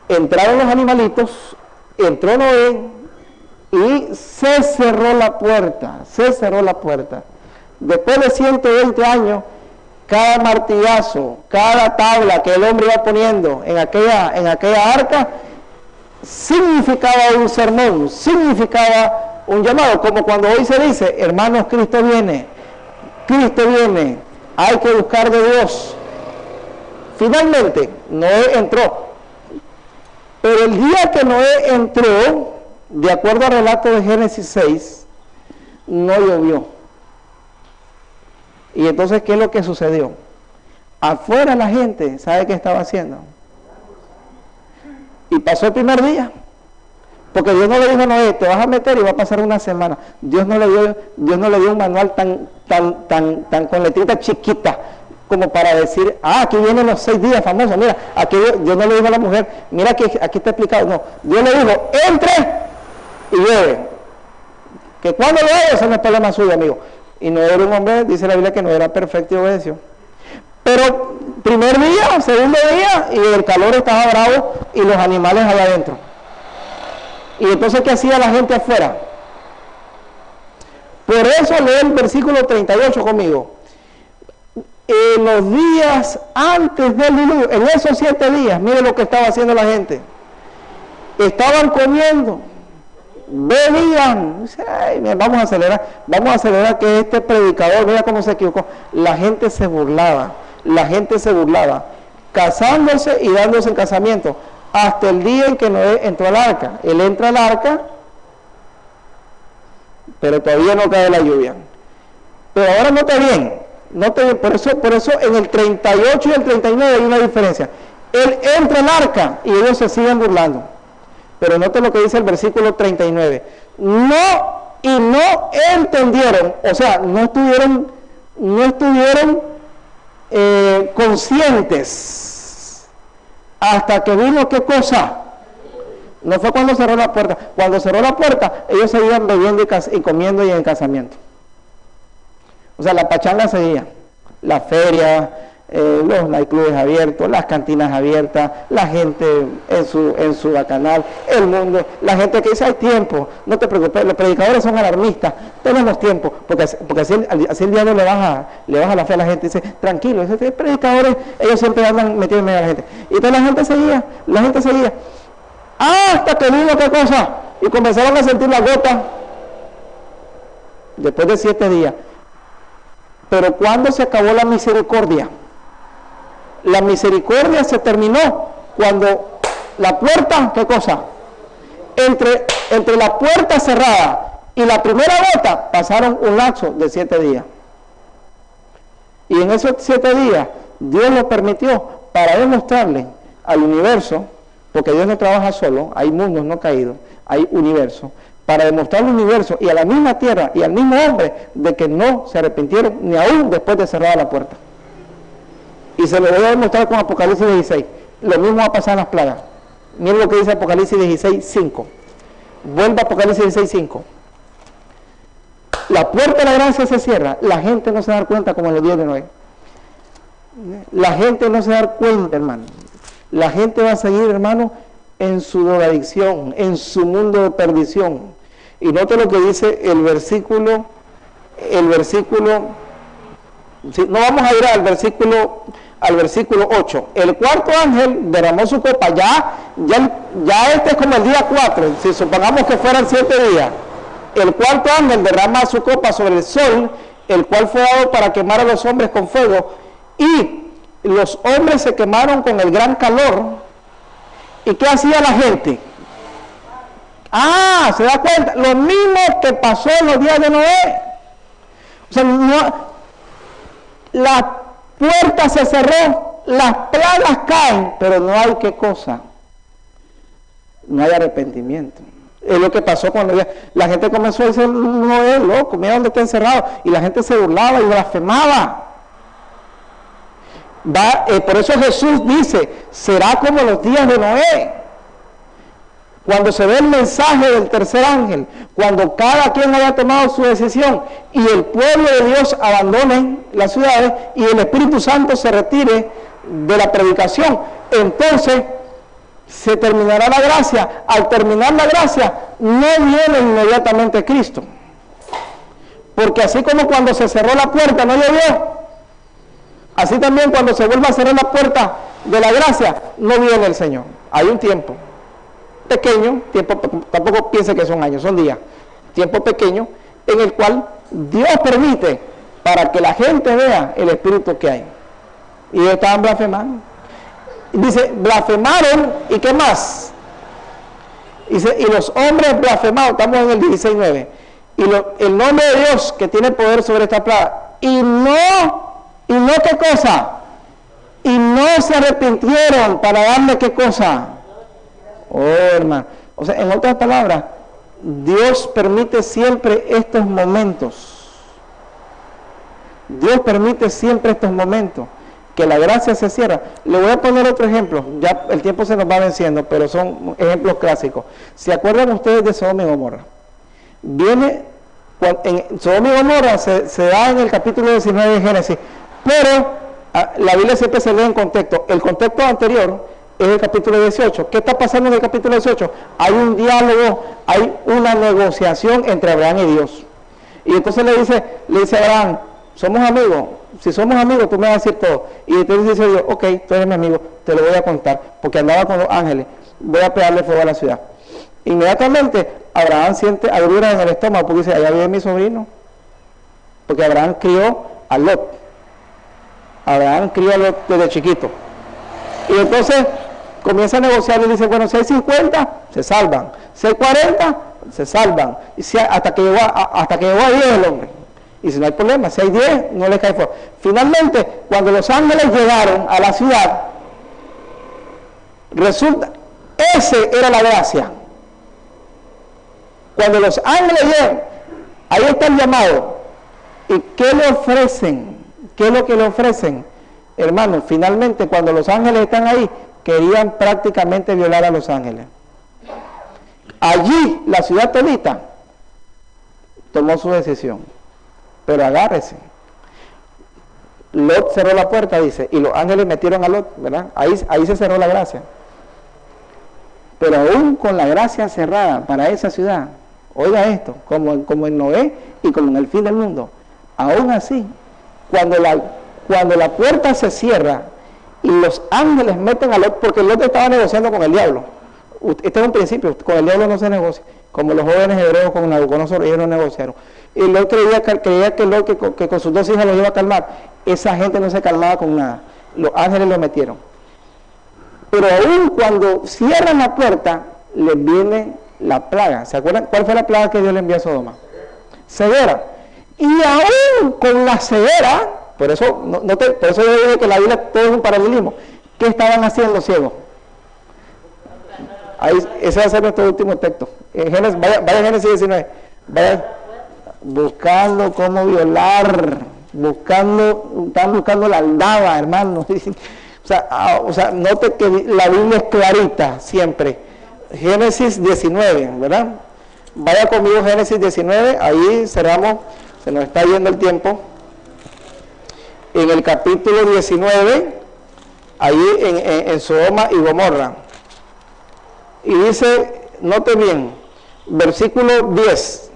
entraron los animalitos, entró Noé y se cerró la puerta. Después de 120 años, cada martillazo, cada tabla que el hombre iba poniendo en aquella arca, significaba un sermón, significaba un llamado, como cuando hoy se dice, hermanos, Cristo viene, hay que buscar de Dios. Finalmente, Noé entró, pero el día que Noé entró, de acuerdo al relato de Génesis 6, no llovió. Y entonces, ¿qué es lo que sucedió? Afuera la gente, ¿sabe qué estaba haciendo? Y pasó el primer día. Porque Dios no le dijo a Noé, te vas a meter y va a pasar una semana. Dios no le dio un manual tan con letrita chiquita, como para decir, aquí vienen los 6 días famosos. Mira, aquí Dios no le dijo a la mujer, mira que aquí está explicado. No, Dios le dijo, entre y llueve. Que cuando llueve, eso no es problema suyo, amigo. Y no era un hombre, dice la Biblia, que no era perfecto y obedeció. Pero primer día, segundo día, y el calor estaba bravo y los animales allá adentro. Y entonces, ¿qué hacía la gente afuera? Por eso lee el versículo 38 conmigo. En los días antes del diluvio, en esos 7 días, mire lo que estaba haciendo la gente. Estaban comiendo, bebían. Ay, vamos a acelerar que este predicador, vea cómo se equivocó. La gente se burlaba. casándose y dándose en casamiento, hasta el día en que Noé entró al arca. Él entra al arca, pero todavía no cae la lluvia. Pero ahora note bien, por eso en el 38 y el 39 hay una diferencia. Él entra al arca y ellos se siguen burlando. Pero note lo que dice el versículo 39. No entendieron, o sea, no estuvieron conscientes hasta que vino ¿qué cosa? No fue cuando cerró la puerta. Cuando cerró la puerta, ellos seguían bebiendo y comiendo y en casamiento. O sea, la pachanga seguía. La feria, los nightclubs abiertos, las cantinas abiertas, la gente en su bacanal, el mundo, la gente que dice, hay tiempo, no te preocupes, los predicadores son alarmistas, tenemos tiempo, porque así el diablo le baja la fe a la gente, dice, tranquilo, esos predicadores, ellos siempre andan metidos en medio de la gente. Y entonces la gente seguía, hasta que vino ¿qué cosa? Y comenzaron a sentir la gota, después de 7 días. Pero ¿cuándo se acabó la misericordia? La misericordia se terminó cuando la puerta, ¿qué cosa? Entre la puerta cerrada y la primera gota pasaron un lapso de 7 días. Y en esos 7 días Dios lo permitió para demostrarle al universo, porque Dios no trabaja solo, hay mundos no caídos, hay universo, para demostrar al universo y a la misma tierra y al mismo hombre de que no se arrepintieron ni aún después de cerrar la puerta. Y se lo voy a demostrar con Apocalipsis 16. Lo mismo va a pasar en las plagas. Miren lo que dice Apocalipsis 16, 5. Vuelve a Apocalipsis 16, 5. La puerta de la gracia se cierra. La gente no se da cuenta como en los días de Noé. La gente no se da cuenta, hermano. La gente va a seguir, hermano, en su drogadicción, en su mundo de perdición. Y note lo que dice el versículo, sí, no vamos a ir al versículo 8. El cuarto ángel derramó su copa, ya este es como el día 4, si supongamos que fueran 7 días. El cuarto ángel derrama su copa sobre el sol, el cual fue dado para quemar a los hombres con fuego, y los hombres se quemaron con el gran calor. ¿Y qué hacía la gente? ¿Se da cuenta? Lo mismo que pasó en los días de Noé. O sea, la puerta se cerró, las plagas caen, pero no hay qué cosa. No hay arrepentimiento. Es lo que pasó cuando la gente comenzó a decir, no es loco, mira dónde está encerrado. Y la gente se burlaba y blasfemaba. Por eso Jesús dice, será como los días de Noé. Cuando se ve el mensaje del tercer ángel, cuando cada quien haya tomado su decisión y el pueblo de Dios abandone las ciudades y el Espíritu Santo se retire de la predicación, entonces se terminará la gracia. Al terminar la gracia, no viene inmediatamente Cristo. Porque así como cuando se cerró la puerta no llovió, así también cuando se vuelva a cerrar la puerta de la gracia, no viene el Señor. Hay un tiempo pequeño, tampoco piense que son años, son días, tiempo pequeño, en el cual Dios permite para que la gente vea el espíritu que hay. Y ellos estaban blasfemando. Dice, blasfemaron, ¿y qué más? Dice, y los hombres blasfemaron, estamos en el 16:9, y el nombre de Dios que tiene poder sobre esta plaga, y no qué cosa, y no se arrepintieron para darle qué cosa. Oh, hermano, o sea, en otras palabras, Dios permite siempre estos momentos. Dios permite siempre estos momentos, que la gracia se cierra. Le voy a poner otro ejemplo, ya el tiempo se nos va venciendo, pero son ejemplos clásicos. ¿Se acuerdan ustedes de Sodoma y Gomorra? Sodoma y Gomorra se da en el capítulo 19 de Génesis, pero la Biblia siempre se lee en contexto. El contexto anterior es el capítulo 18. ¿Qué está pasando en el capítulo 18? Hay un diálogo, hay una negociación entre Abraham y Dios. Y entonces le dice a Abraham, somos amigos, si somos amigos tú me vas a decir todo. Y entonces dice Dios, ok, tú eres mi amigo, te lo voy a contar, porque andaba con los ángeles, voy a pegarle fuego a la ciudad. Inmediatamente Abraham siente agruras en el estómago, porque dice, allá vive mi sobrino. Porque Abraham crió a Lot. Abraham crió a Lot desde chiquito. Y entonces comienza a negociar y dice, bueno, si hay 50, se salvan. Si hay 40, se salvan. Y si hasta que llegó a 10 el hombre. Y si no hay problema, si hay 10, no le cae fuego. Finalmente, cuando los ángeles llegaron a la ciudad, resulta, ese era la gracia. Cuando los ángeles llegan, ahí está el llamado. ¿Y qué le ofrecen? ¿Qué es lo que le ofrecen? Hermanos, finalmente cuando los ángeles están ahí, querían prácticamente violar a los ángeles. Allí la ciudad todita tomó su decisión. Pero agárrese. Lot cerró la puerta, dice, y los ángeles metieron a Lot, ¿verdad? Ahí se cerró la gracia. Pero aún con la gracia cerrada para esa ciudad, oiga esto, como en Noé y como en el fin del mundo, aún así, cuando la puerta se cierra y los ángeles meten a Lot, porque Lot estaba negociando con el diablo. Este es un principio, con el diablo no se negocia, como los jóvenes hebreos con Nabucodonosor, ellos no negociaron. Y Lot creía que Lot que con sus 2 hijas los iba a calmar. Esa gente no se calmaba con nada. Los ángeles lo metieron. Pero aún cuando cierran la puerta, les viene la plaga. ¿Se acuerdan cuál fue la plaga que Dios le envió a Sodoma? Ceguera. Y aún con la ceguera, por eso yo digo que la Biblia todo es un paralelismo. ¿Qué estaban haciendo los ciegos? Ahí, ese va a ser nuestro último texto. Vaya a Génesis 19. Vaya, buscando cómo violar, están buscando la aldaba, hermano. O sea, note que la Biblia es clarita siempre. Génesis 19, ¿verdad? Vaya conmigo Génesis 19, ahí cerramos, se nos está yendo el tiempo. En el capítulo 19, ahí en Sodoma y Gomorra. Y dice, note bien, versículo 10,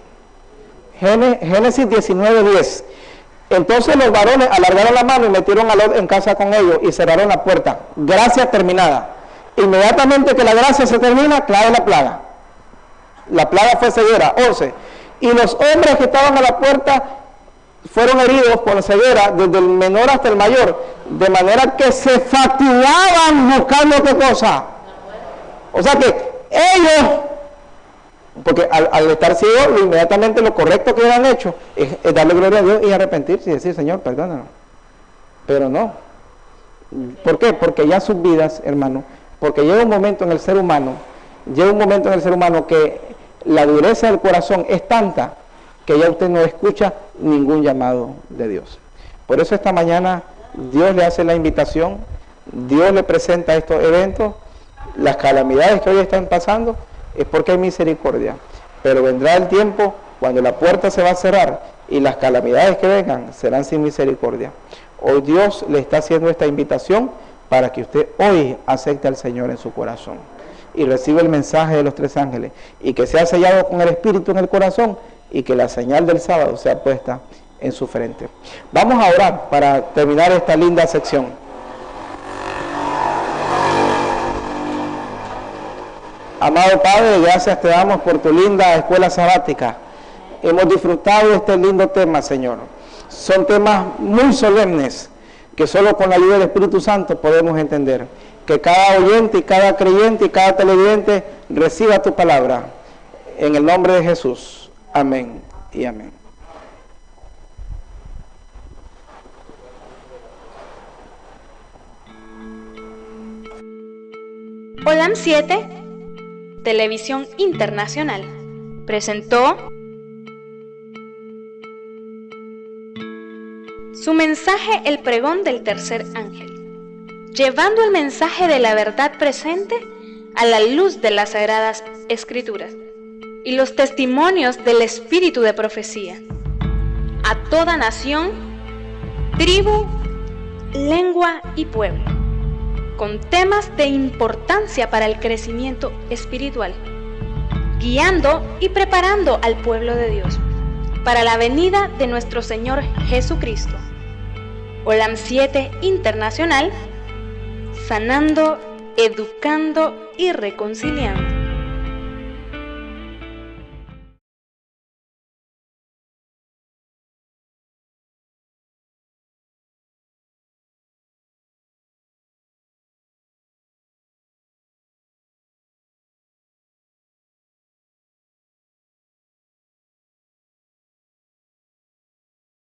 Génesis 19, 10. Entonces los varones alargaron la mano y metieron a Lot en casa con ellos y cerraron la puerta. Gracia terminada. Inmediatamente que la gracia se termina, clave la plaga. La plaga fue ceguera. 11. Y los hombres que estaban a la puerta fueron heridos por ceguera, desde el menor hasta el mayor, de manera que se fatigaban buscando qué cosa. O sea que ellos, porque al estar ciegos, inmediatamente lo correcto que han hecho es darle gloria a Dios y arrepentirse y decir, Señor, perdónanos. Pero no. ¿Por qué? Porque ya sus vidas, hermano, porque llega un momento en el ser humano, que la dureza del corazón es tanta que ya usted no escucha ningún llamado de Dios. Por eso esta mañana Dios le hace la invitación, Dios le presenta estos eventos, las calamidades que hoy están pasando, es porque hay misericordia, pero vendrá el tiempo cuando la puerta se va a cerrar y las calamidades que vengan serán sin misericordia. Hoy Dios le está haciendo esta invitación para que usted hoy acepte al Señor en su corazón y reciba el mensaje de los 3 ángeles y que sea sellado con el Espíritu en el corazón y que la señal del sábado sea puesta en su frente. Vamos a orar para terminar esta linda sección. Amado Padre, gracias te damos por tu linda escuela sabática. Hemos disfrutado de este lindo tema, Señor. Son temas muy solemnes que solo con la ayuda del Espíritu Santo podemos entender. Que cada oyente y cada creyente y cada televidente reciba tu palabra. En el nombre de Jesús. Amén y amén. Olam 7, Televisión Internacional, presentó su mensaje El pregón del tercer ángel, llevando el mensaje de la verdad presente a la luz de las sagradas escrituras y los testimonios del espíritu de profecía a toda nación, tribu, lengua y pueblo, con temas de importancia para el crecimiento espiritual, guiando y preparando al pueblo de Dios para la venida de nuestro Señor Jesucristo. Olam 7 Internacional, sanando, educando y reconciliando.